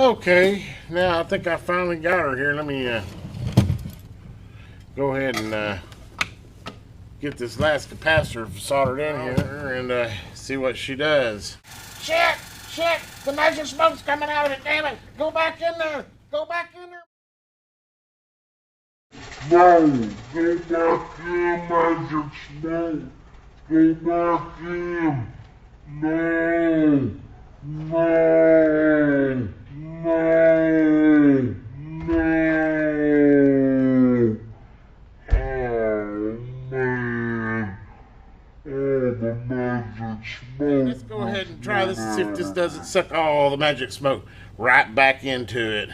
Okay, now I think I finally got her here. Let me go ahead and get this last capacitor soldered in here and see what she does. Shit! Shit! The magic smoke's coming out of it, damn it! Go back in there! Go back in there! No! Go back in, magic smoke! Go back in! No! No! No! No! Oh, man. Oh, the magic smoke. Let's go ahead and try this and see if this doesn't suck all the magic smoke right back into it.